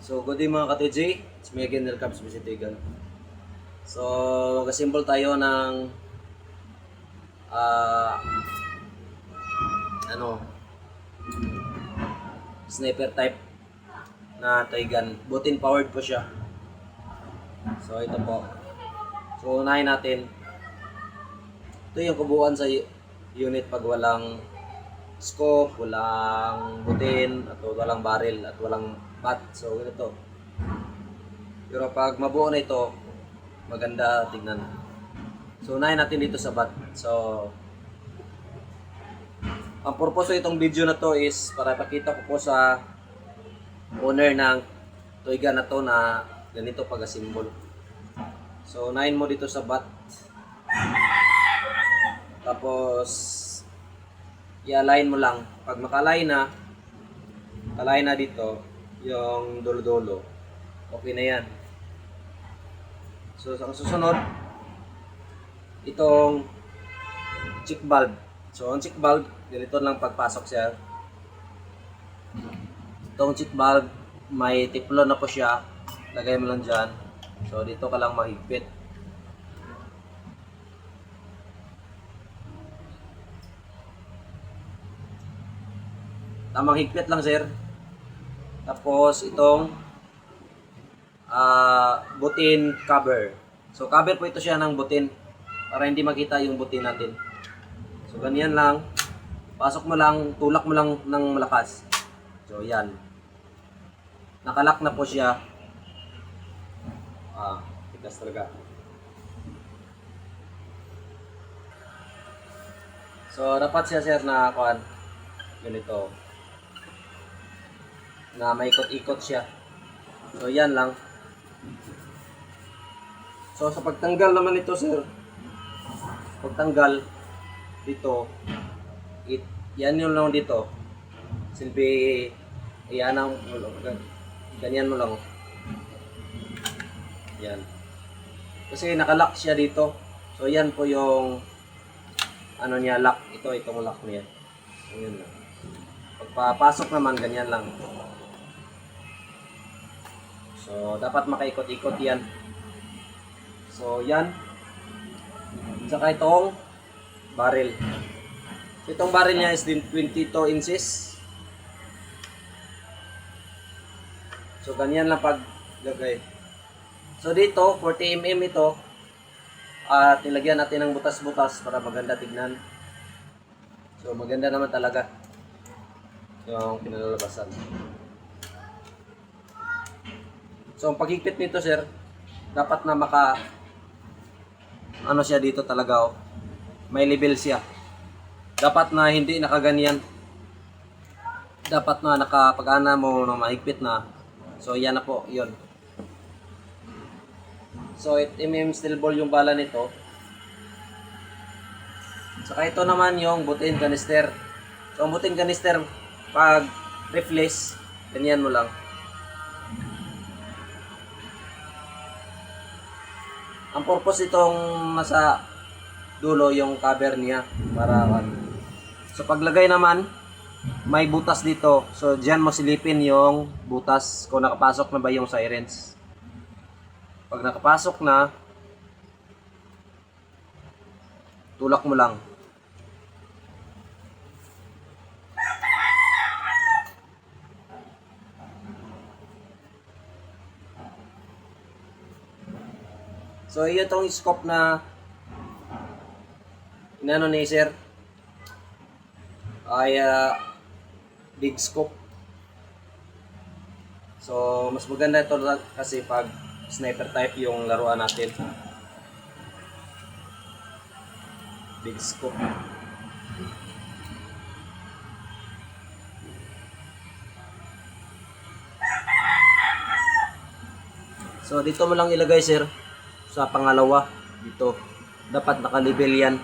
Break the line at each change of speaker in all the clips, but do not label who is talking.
So, good day mga ka-TJ. It's me again, Nelcabs Bisitigan. So, mag-assemble tayo ng ah ano, sniper type na toy gun. Butin powered po siya. So, ito po. So, unahin natin. Ito yung kabuuan sa unit pag walang scope, walang butin, at walang barrel, at walang bat. So, ganito. Pero pag mabuo na ito, maganda tignan. So, unahin natin dito sa bat. So, ang purpose itong video na to is para ipakita ko po sa owner ng toy gun na to na ganito pag-assemble. So, unahin mo dito sa bat. Tapos, i-align mo lang. Pag maka-align na dito, yung dulo-dulo, okay na yan. So, sa susunod, itong check valve. So, ang check valve, ganito lang pagpasok siya. Itong check valve, may tiplon na po siya. Lagay mo lang dyan. So, dito ka lang mahigpit. Tamang higpit lang, sir. Tapos, itong butin cover. So, cover po ito siya ng butin para hindi makita yung butin natin. So, ganyan lang. Pasok mo lang, tulak mo lang ng malakas. So, yan. Nakalock na po siya. Tigas talaga. So, dapat siya, sir, na kuan. Ganito. Na may ikot-ikot siya. So, yan lang. So, sa pagtanggal naman ito, sir. Pagtanggal dito, yan yung lang dito. Silbi, yan ang, ganyan mo lang. Yan. Kasi nakalock siya dito. So, yan po yung, ano niya, lock. Itong lock niya. So, yun lang. Pagpapasok naman, ganyan lang. So, dapat makaikot-ikot yan. So, yan. Saka itong barrel. So, itong barrel niya is 22 inches. So, ganyan lang paglagay. So, dito, 40mm ito. At nilagyan natin ng butas-butas para maganda tignan. So, maganda naman talaga yung pinalalabasan. So, ang paghigpit nito, sir, dapat na ano siya dito talaga, oh. May level siya. Dapat na hindi nakaganyan. Dapat na nakapag-ana mo ng mahigpit na. So, yan na po, yun. So, 8mm steel ball yung bala nito. Saka ito naman yung butin canister. So, ang butin canister, pag reflex, ganyan mo lang. Ang purpose itong nasa dulo yung cover niya para so paglagay naman may butas dito. So diyan mo silipin yung butas kung nakapasok na ba yung sirens. Pag nakapasok na, tulak mo lang. So, yun itong scope na inano ni sir ay big scope. So, mas maganda ito kasi pag sniper type yung laruan natin. Big scope. So, dito mo lang ilagay, sir. Sa pangalawa dito dapat naka-level yan.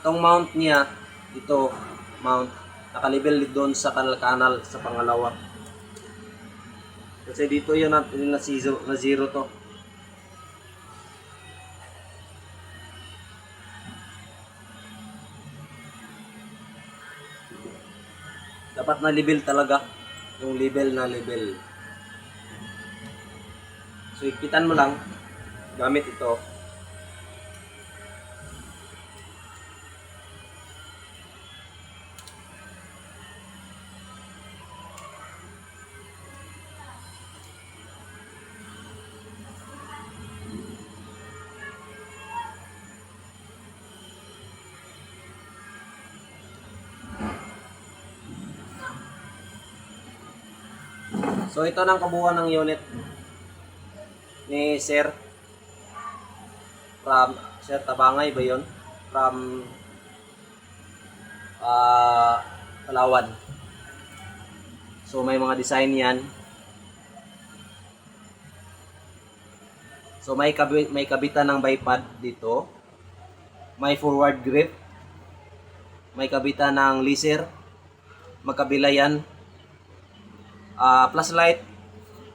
Itong mount niya ito mount naka-level doon sa kanal sa pangalawa kasi dito yun natin na zero to. Dapat na level talaga Yung level na level. So, ipitan mo lang gamit ito. So, ito ng kabuuan ng unit ni Sir from Sir Tabangay ba yun? From Palawan. So, may mga design yan. So, may kabitan ng bipod dito. May forward grip. May kabitan ng laser. Magkabila yan. Plus light.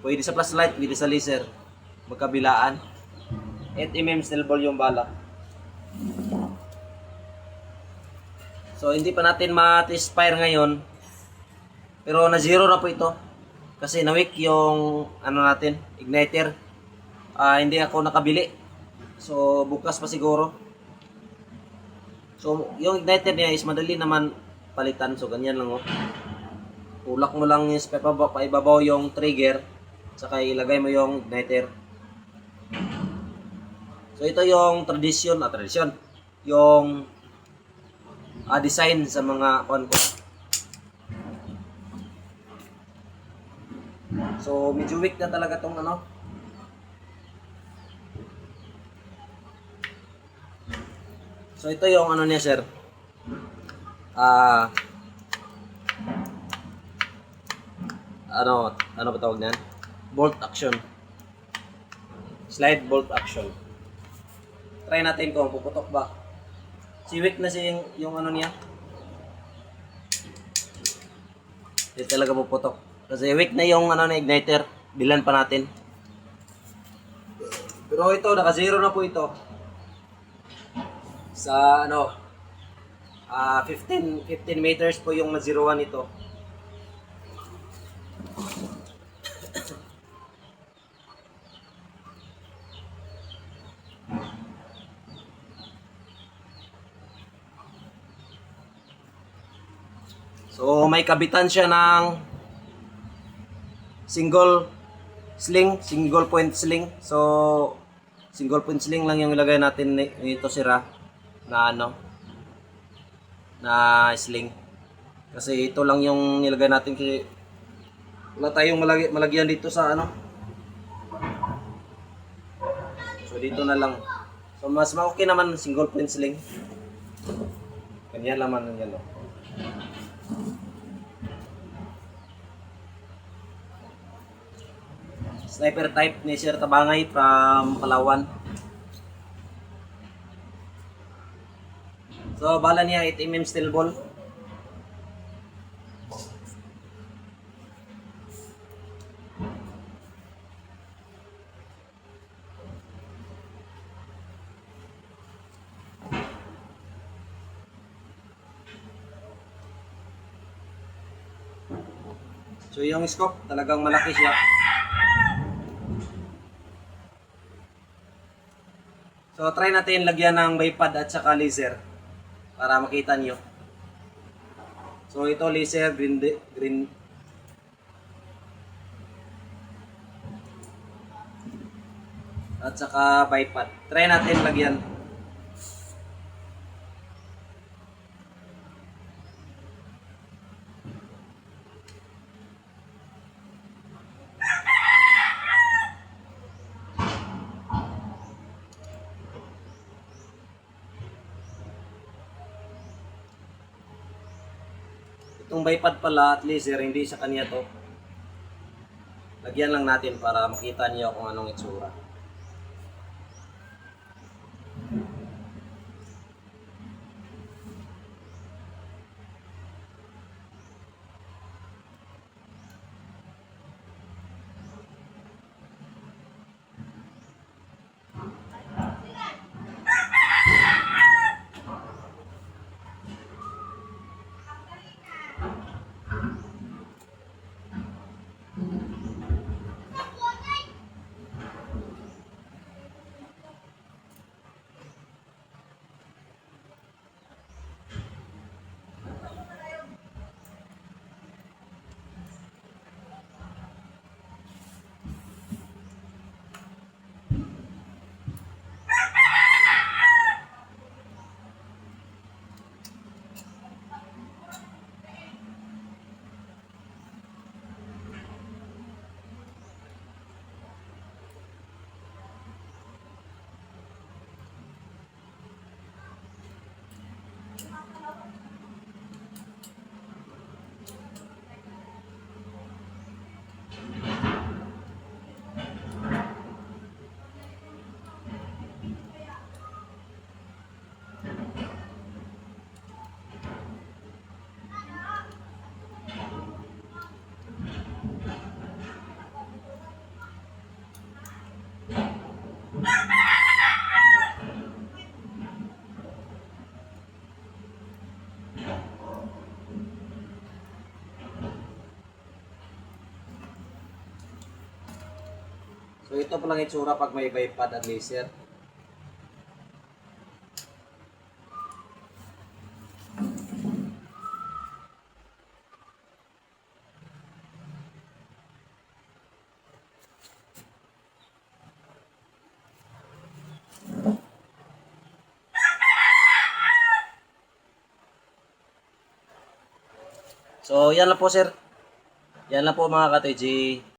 Pwede sa plus light, pwede sa laser. Magkabilaan. 8mm steel ball yung bala. So, hindi pa natin ma-test fire ngayon. Pero na-zero na po ito. Kasi na-weak yung natin, igniter. Hindi ako nakabili. So, bukas pa siguro. So, yung igniter niya is madali naman palitan. So, ganyan lang oh. Tulak mo lang yung paibabaw yung trigger. Saka ilagay mo yung igniter. So, ito yung tradisyon. Yung design sa mga kon ko. So, medyo weak na talaga tong ano. So, ito yung ano niya, sir. Ano ba tawag niyan? Bolt action. Slide bolt action. Try natin kung puputok ba. Si weak na siya yung ano niya. Hindi talaga puputok. Kasi weak na yung ano na igniter. Bilan pa natin. Pero ito, naka-zero na po ito. Sa ano, 15 meters po yung na-zeroan ito. So, may kabitan siya ng single point sling. So, single point sling lang yung ilagay natin nito sira na ano, na sling. Kasi ito lang yung nilagay natin kasi wala tayong malagyan dito sa ano. So, dito na lang. So, mas okay naman single point sling. Ganyan laman ng yan. Sniper type ni Sir Tabangay from Palawan. So, bala niya 8mm steel ball. So, yung scope talagang malaki siya. So, try natin lagyan ng bipod at saka laser para makita nyo. So, ito laser, green at saka bipod. Try natin lagyan. Itong bipod pala at laser, hindi sa kanya to. Lagyan lang natin para makita niyo kung anong itsura. So ito pa lang itsura pag may bipod at laser. So yan lang po sir. Yan lang po mga ka-TG.